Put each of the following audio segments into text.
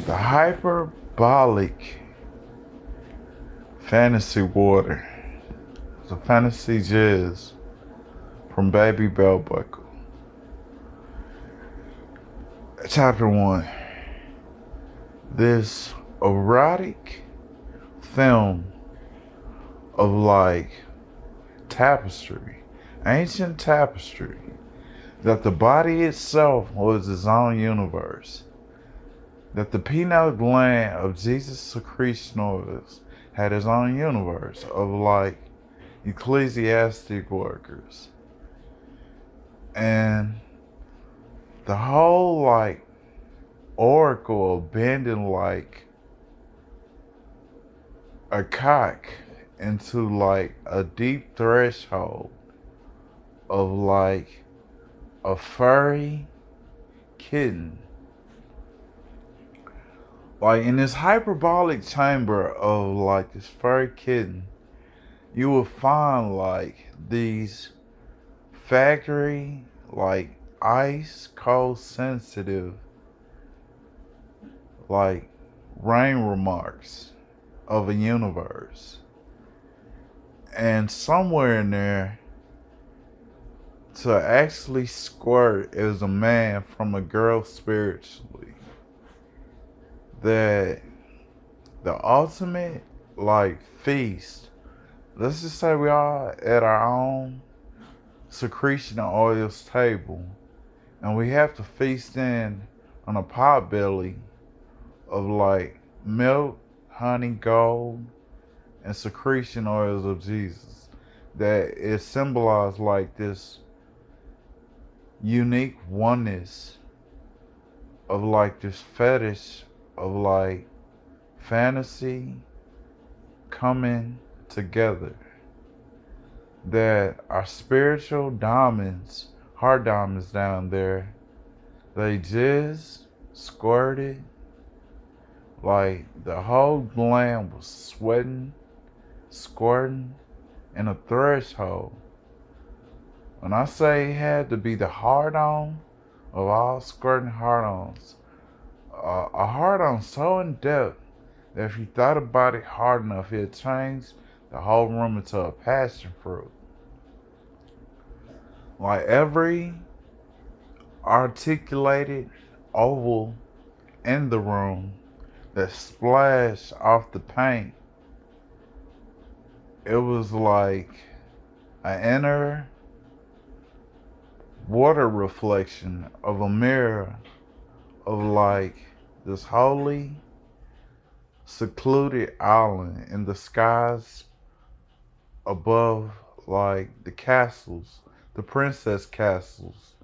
The hyperbolic fantasy water. The fantasy jizz from Baby Bell Buckle. Chapter 1. This erotic film of like tapestry, ancient tapestry, that the body itself was its own universe, that the pineal gland of Jesus Secretionis had his own universe of like ecclesiastic workers. And the whole like oracle bending like a cock into like a deep threshold of like a furry kitten. Like in this hyperbolic chamber of like this furry kitten, you will find like these factory, like ice cold sensitive, like rain remarks of a universe. And somewhere in there, to actually squirt is a man from a girl spiritually. That the ultimate like feast, let's just say we are at our own secretion of oils table, and we have to feast in on a pot belly of like milk, honey, gold, and secretion oils of Jesus. That it symbolized like this unique oneness of like this fetish of like fantasy coming together. That our spiritual diamonds, heart diamonds down there, they just squirted. Like the whole gland was sweating, squirting in a threshold. When I say it had to be the hard on of all squirting hard ons, a hard on so in depth that if you thought about it hard enough, it'd change the whole room into a passion fruit. Like every articulated oval in the room that splashed off the paint, it was like an inner water reflection of a mirror of like this holy, secluded island in the skies above like the castles, the princess castles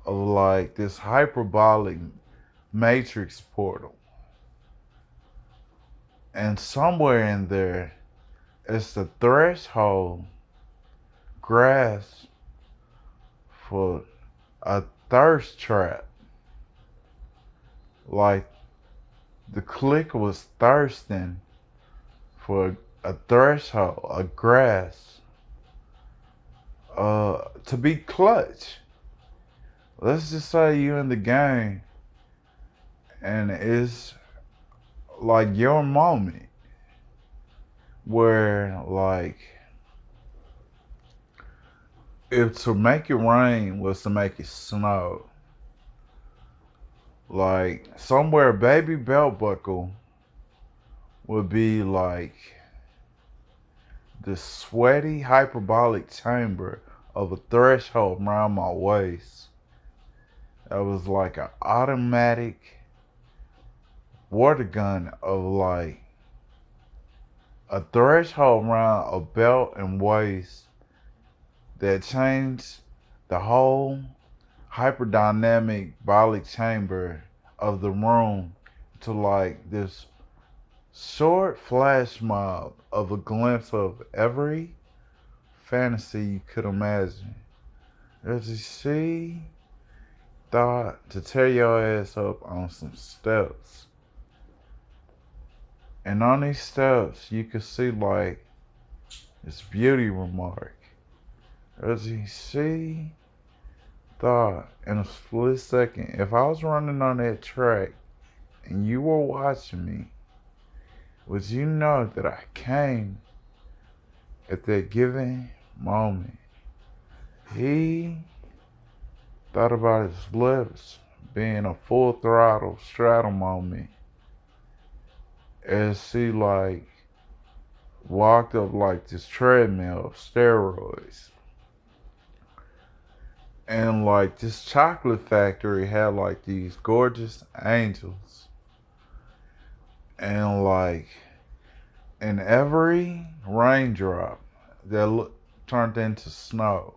of like this hyperbolic matrix portal. And somewhere in there is the threshold grasp for a thirst trap. Like the click was thirsting for a threshold, a grasp, to be clutch. Let's just say you in the game and it's like your moment where like if to make it rain was to make it snow, like somewhere Baby Belt Buckle would be like the sweaty hyperbolic chamber of a threshold around my waist. That was like an automatic water gun of like a threshold around a belt and waist that changed the whole hyperdynamic bolic chamber of the room to like this short flash mob of a glimpse of every fantasy you could imagine. As you see, thought to tear your ass up on some steps. And on these steps, you could see like this beauty remark. As you see, thought in a split second, if I was running on that track and you were watching me, would you know that I came at that given moment? He thought about his lips being a full throttle straddle moment as he like walked up like this treadmill of steroids. And like this chocolate factory had like these gorgeous angels. And like in every raindrop that turned into snow,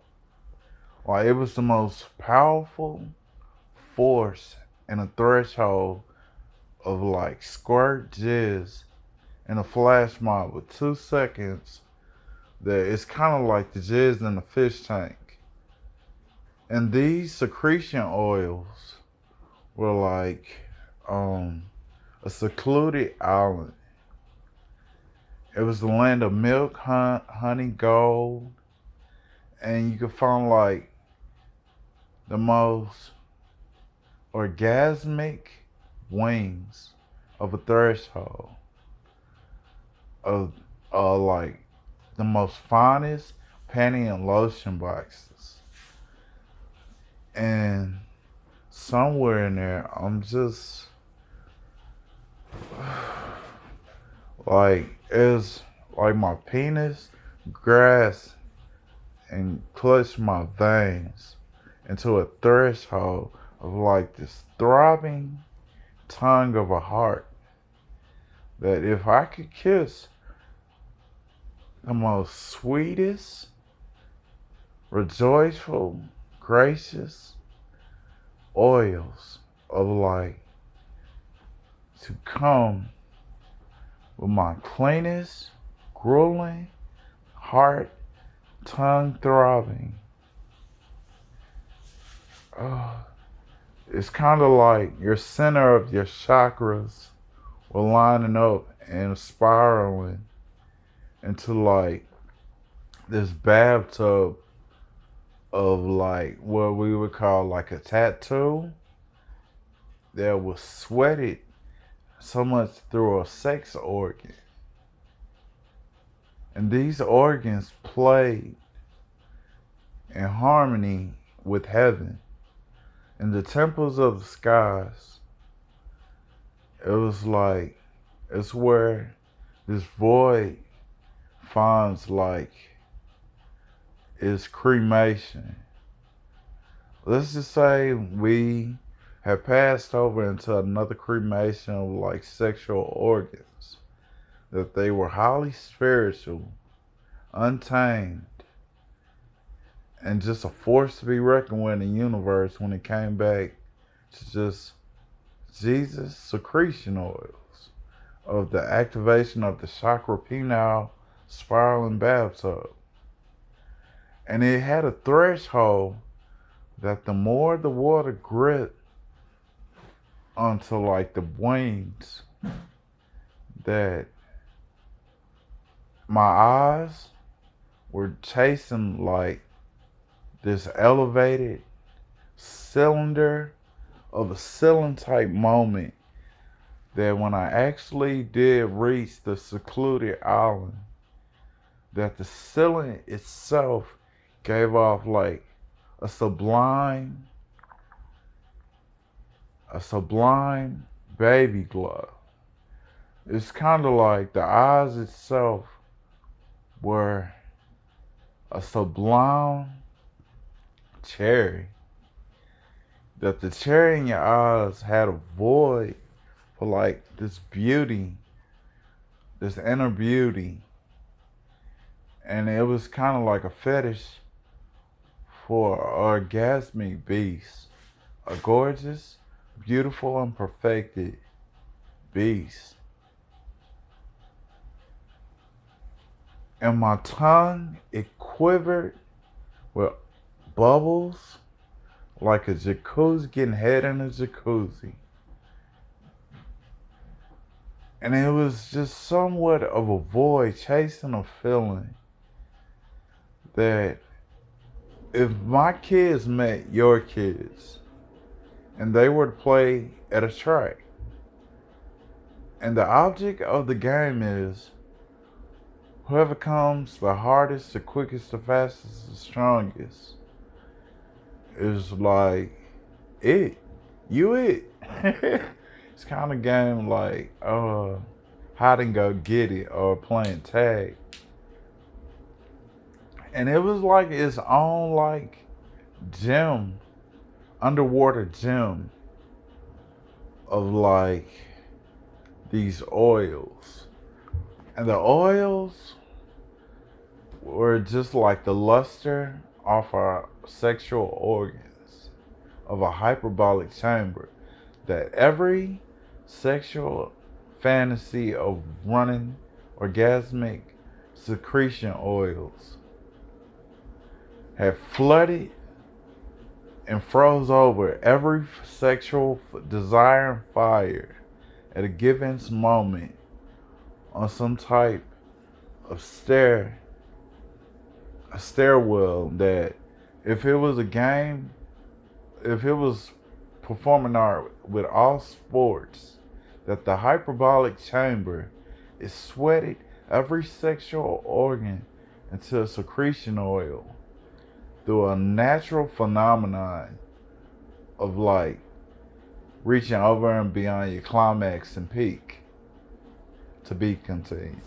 like it was the most powerful force in a threshold of like squirt jizz in a flash mob with 2 seconds that it's kind of like the jizz in a fish tank. And these secretion oils were like a secluded island. It was the land of milk, honey, gold, and you could find like the most orgasmic wings of a threshold of like the most finest panty and lotion boxes. And somewhere in there, I'm just like, it's like my penis grasped and clutched my veins into a threshold of like this throbbing tongue of a heart that if I could kiss the most sweetest, rejoiceful, gracious oils of light to come with my cleanest, grueling, heart, tongue throbbing. It's kind of like your center of your chakras were lining up and spiraling into like this bathtub of like what we would call like a tattoo that was sweated so much through a sex organ. And these organs played in harmony with heaven. In the temples of the skies, it was like, it's where this void finds like its cremation. Let's just say we have passed over into another cremation of like sexual organs, that they were highly spiritual, untamed, and just a force to be reckoned with in the universe when it came back to just Jesus secretion oils of the activation of the chakra penile spiraling bathtub. And it had a threshold that the more the water gripped onto like the wings, that my eyes were chasing like this elevated cylinder of a ceiling type moment, that when I actually did reach the secluded island, that the ceiling itself gave off like a sublime baby glow. It's kind of like the eyes itself were a sublime cherry. That the cherry in your eyes had a void for like this beauty, this inner beauty. And it was kind of like a fetish for an orgasmic beast. A gorgeous, beautiful, and perfected beast. And my tongue, it quivered with bubbles like a jacuzzi, getting head in a jacuzzi. And it was just somewhat of a void chasing a feeling that if my kids met your kids and they were to play at a track, And the object of the game is whoever comes the hardest, the quickest, the fastest, the strongest is like it. You it. It's kind of game like hide and go get it or playing tag. And it was like its own like gym, underwater gym of like these oils. And the oils were just like the luster off our sexual organs of a hyperbolic chamber that every sexual fantasy of running orgasmic secretion oils had flooded and froze over every sexual desire and fire at a given moment on some type of a stairwell that if it was a game, if it was performing art with all sports, that the hyperbolic chamber is sweated every sexual organ into a secretion oil through a natural phenomenon of like reaching over and beyond your climax and peak to be continued.